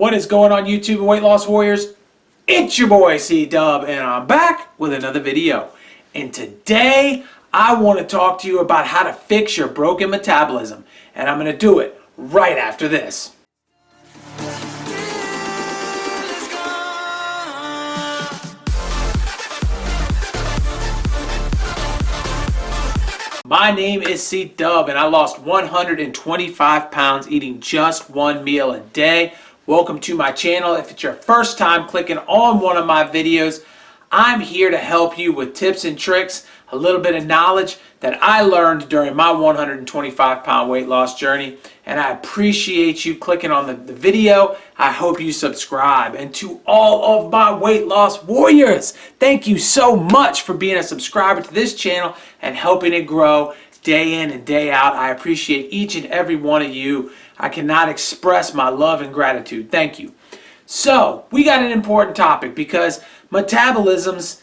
What is going on YouTube and weight loss warriors? It's your boy C-Dub and I'm back with another video. And today I want to talk to you about how to fix your broken metabolism. And I'm going to do it right after this. My name is C-Dub and I lost 125 pounds eating just one meal a day. Welcome to my channel. If it's your first time clicking on one of my videos, I'm here to help you with tips and tricks, a little bit of knowledge that I learned during my 125 pound weight loss journey. And I appreciate you clicking on the video. I hope you subscribe. And to all of my weight loss warriors, thank you so much for being a subscriber to this channel and helping it grow day in and day out. I appreciate each and every one of you. I cannot express my love and gratitude. Thank you. So, we got an important topic because metabolisms,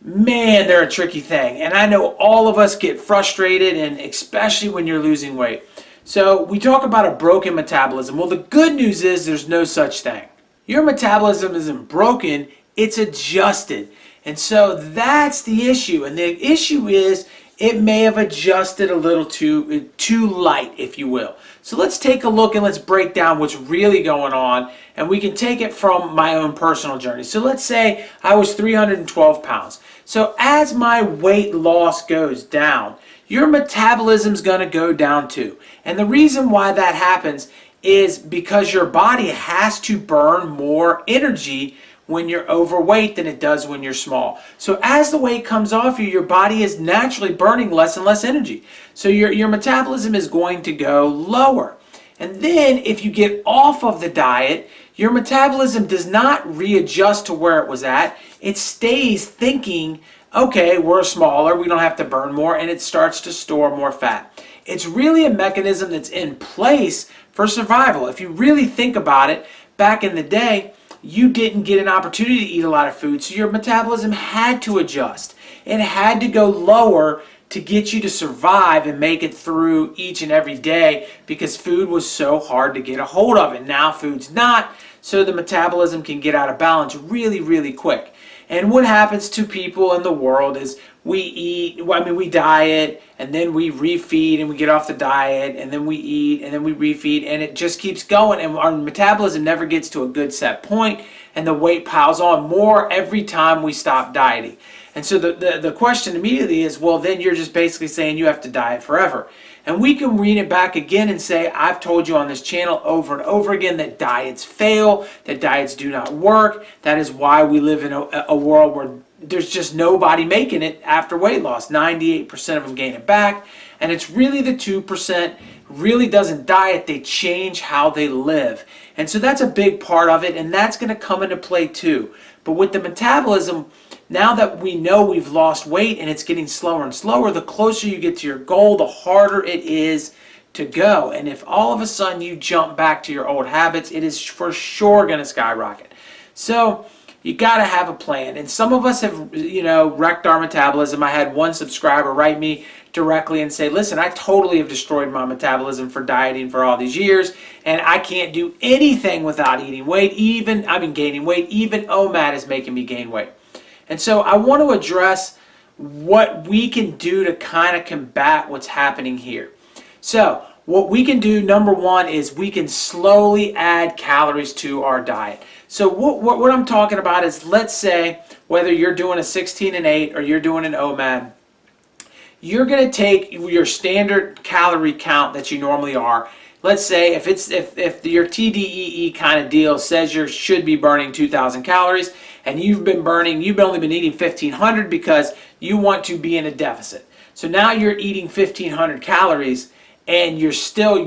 man, they're a tricky thing. And I know all of us get frustrated, and especially when you're losing weight. So, we talk about a broken metabolism. Well, the good news is there's no such thing. Your metabolism isn't broken, it's adjusted. And so that's the issue. And the issue is it may have adjusted a little too light, if you will. So let's take a look and let's break down what's really going on, and we can take it from my own personal journey. So let's say I was 312 pounds. So as my weight loss goes down, your metabolism's going to go down too. And the reason why that happens is because your body has to burn more energy when you're overweight than it does when you're small. So as the weight comes off you, your body is naturally burning less and less energy. So your metabolism is going to go lower. And then if you get off of the diet, your metabolism does not readjust to where it was at. It stays thinking, okay, we're smaller, we don't have to burn more, and it starts to store more fat. It's really a mechanism that's in place for survival. If you really think about it, back in the day, you didn't get an opportunity to eat a lot of food, so your metabolism had to adjust. It had to go lower to get you to survive and make it through each and every day because food was so hard to get a hold of. And now food's not, so the metabolism can get out of balance really, really quick. And what happens to people in the world is we diet, and then we refeed, and we get off the diet, and then we eat, and then we refeed, and it just keeps going, and our metabolism never gets to a good set point, and the weight piles on more every time we stop dieting. And so the question immediately is, well, then you're just basically saying you have to diet forever. And we can read it back again and say, I've told you on this channel over and over again that diets fail, that diets do not work. That is why we live in a world where there's just nobody making it after weight loss. 98% of them gain it back. And it's really the 2% really doesn't diet, they change how they live. And so that's a big part of it, and that's going to come into play too. But with the metabolism, now that we know we've lost weight and it's getting slower and slower, the closer you get to your goal, the harder it is to go. And if all of a sudden you jump back to your old habits, it is for sure going to skyrocket. So you got to have a plan. And some of us have, wrecked our metabolism. I had one subscriber write me directly and say, listen, I totally have destroyed my metabolism for dieting for all these years, and I can't do anything without eating weight, gaining weight. Even OMAD is making me gain weight. And so I want to address what we can do to kind of combat what's happening here. So what we can do, number one, is we can slowly add calories to our diet. So what I'm talking about is, let's say whether you're doing a 16 and 8 or you're doing an OMAD, you're going to take your standard calorie count that you normally are. Let's say if your TDEE kind of deal says you should be burning 2,000 calories and you've only been eating 1,500 because you want to be in a deficit. So now you're eating 1,500 calories and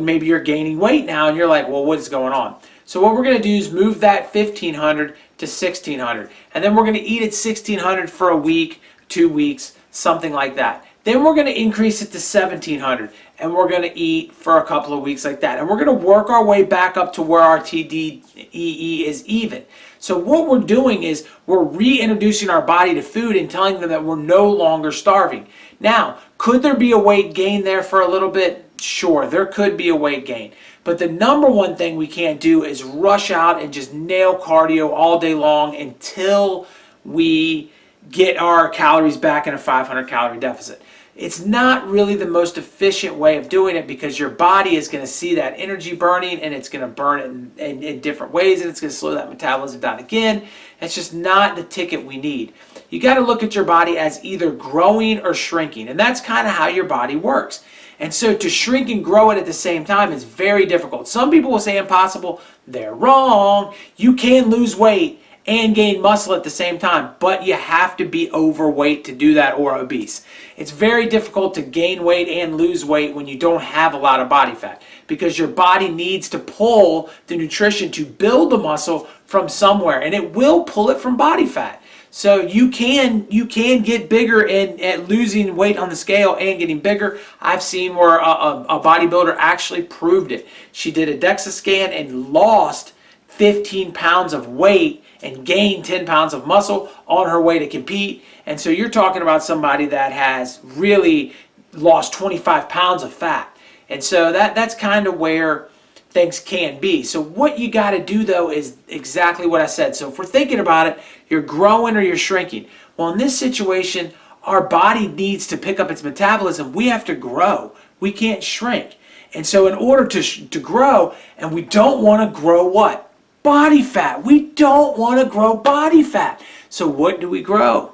maybe you're gaining weight now, and you're like, well, what is going on? So what we're going to do is move that 1,500 to 1,600, and then we're going to eat at 1,600 for a week, 2 weeks, something like that. Then we're going to increase it to 1,700, and we're going to eat for a couple of weeks like that. And we're going to work our way back up to where our TDEE is even. So what we're doing is we're reintroducing our body to food and telling them that we're no longer starving. Now, could there be a weight gain there for a little bit? sure, there could be a weight gain. But the number one thing we can't do is rush out and just nail cardio all day long until we get our calories back in a 500 calorie deficit. It's not really the most efficient way of doing it because your body is going to see that energy burning and it's going to burn it in different ways, and it's going to slow that metabolism down again. It's just not the ticket we need. You got to look at your body as either growing or shrinking, and that's kind of how your body works. And so to shrink and grow it at the same time is very difficult. Some people will say impossible. They're wrong. You can lose weight and gain muscle at the same time, but you have to be overweight to do that or obese. It's very difficult to gain weight and lose weight when you don't have a lot of body fat because your body needs to pull the nutrition to build the muscle from somewhere, and it will pull it from body fat. So you can get bigger at losing weight on the scale and getting bigger. I've seen where a bodybuilder actually proved it. She did a DEXA scan and lost 15 pounds of weight and gained 10 pounds of muscle on her way to compete. And so you're talking about somebody that has really lost 25 pounds of fat. And so that's kind of where things can be. So what you got to do though is exactly what I said. So if we're thinking about it, you're growing or you're shrinking. Well, in this situation, our body needs to pick up its metabolism. We have to grow. We can't shrink. And so in order to grow, and we don't want to grow what? Body fat. We don't want to grow body fat. So what do we grow?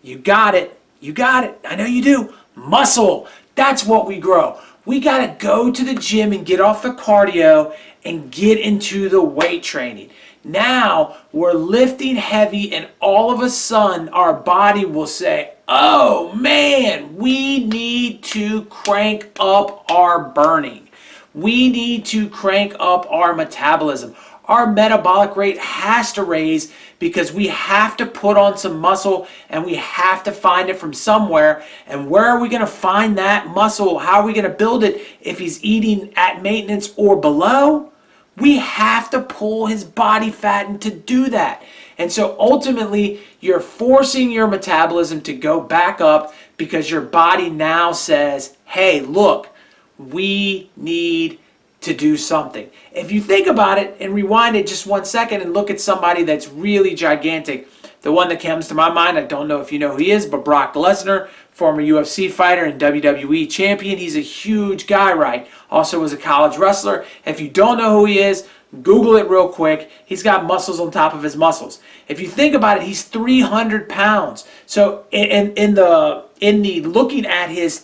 You got it. You got it. I know you do. Muscle. That's what we grow. We got to go to the gym and get off the cardio and get into the weight training. Now we're lifting heavy, and all of a sudden our body will say, oh man, we need to crank up our burning. We need to crank up our metabolism. Our metabolic rate has to raise because we have to put on some muscle and we have to find it from somewhere. And where are we going to find that muscle? How are we going to build it if he's eating at maintenance or below? We have to pull his body fat in to do that. And so ultimately, you're forcing your metabolism to go back up because your body now says, hey, look, we need to do something. If you think about it and rewind it just 1 second and look at somebody that's really gigantic, the one that comes to my mind, I don't know if you know who he is, but Brock Lesnar, former UFC fighter and WWE champion. He's a huge guy, right? Also was a college wrestler. If you don't know who he is, Google it real quick. He's got muscles on top of his muscles. If you think about it, he's 300 pounds. So in the looking at his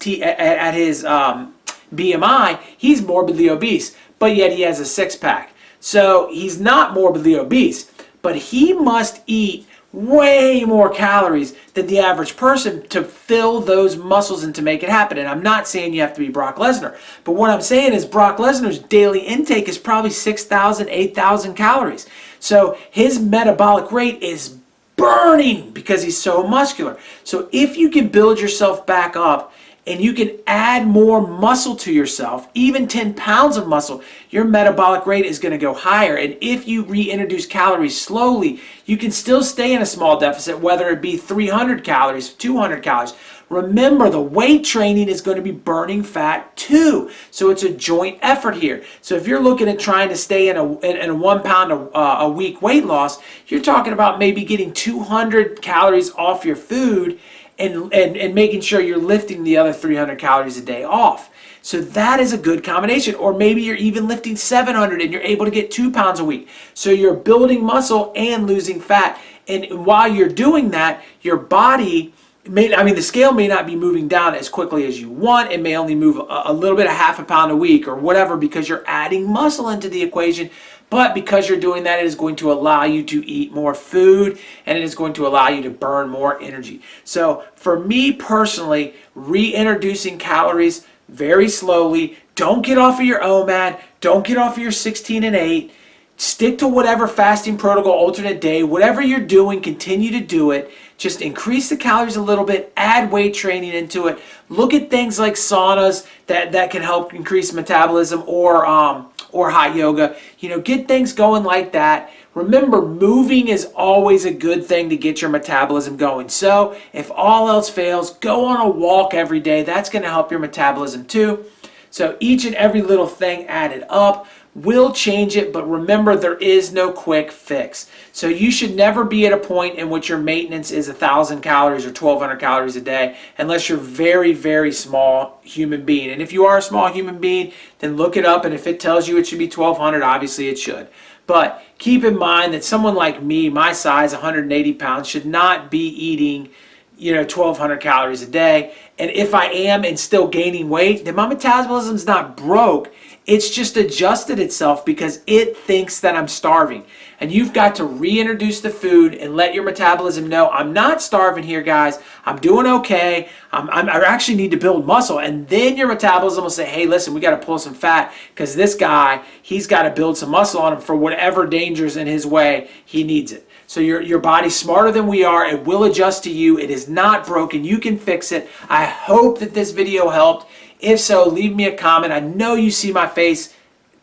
BMI, he's morbidly obese, but yet he has a six-pack. So he's not morbidly obese, but he must eat way more calories than the average person to fill those muscles and to make it happen. And I'm not saying you have to be Brock Lesnar, but what I'm saying is Brock Lesnar's daily intake is probably 6,000, 8,000 calories. So his metabolic rate is burning because he's so muscular. So if you can build yourself back up and you can add more muscle to yourself, even 10 pounds of muscle, your metabolic rate is going to go higher. And if you reintroduce calories slowly, you can still stay in a small deficit, whether it be 300 calories, 200 calories. Remember, the weight training is going to be burning fat too. So it's a joint effort here. So if you're looking at trying to stay in a 1 pound a week weight loss, you're talking about maybe getting 200 calories off your food and making sure you're lifting the other 300 calories a day off. So that is a good combination. Or maybe you're even lifting 700 and you're able to get 2 pounds a week. So you're building muscle and losing fat. And while you're doing that, your body the scale may not be moving down as quickly as you want. It may only move a little bit, a half a pound a week or whatever, because you're adding muscle into the equation. But because you're doing that, it is going to allow you to eat more food and it is going to allow you to burn more energy. So for me personally, reintroducing calories very slowly. Don't get off of your OMAD. Don't get off of your 16 and 8. Stick to whatever fasting protocol, alternate day, whatever you're doing, continue to do it. Just increase the calories a little bit, add weight training into it. Look at things like saunas that can help increase metabolism or hot yoga. Get things going like that. Remember, moving is always a good thing to get your metabolism going. So if all else fails, go on a walk every day. That's going to help your metabolism too. So each and every little thing added up will change it, but remember, there is no quick fix. So you should never be at a point in which your maintenance is 1,000 calories or 1,200 calories a day unless you're very, very small human being. And if you are a small human being, then look it up, and if it tells you it should be 1,200, obviously it should. But keep in mind that someone like me, my size, 180 pounds, should not be eating 1,200 calories a day. And if I am and still gaining weight, then my metabolism's not broke. It's just adjusted itself because it thinks that I'm starving. And you've got to reintroduce the food and let your metabolism know, I'm not starving here, guys. I'm doing okay. I actually need to build muscle. And then your metabolism will say, hey, listen, we got to pull some fat because this guy, he's got to build some muscle on him for whatever danger's in his way. He needs it. So your body's smarter than we are. It will adjust to you. It is not broken. You can fix it. I hope that this video helped. If so, leave me a comment. I know you see my face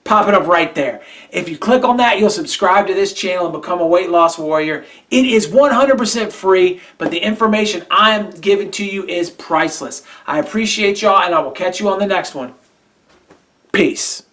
popping up right there. If you click on that, you'll subscribe to this channel and become a weight loss warrior. It is 100% free, but the information I am giving to you is priceless. I appreciate y'all, and I will catch you on the next one. Peace.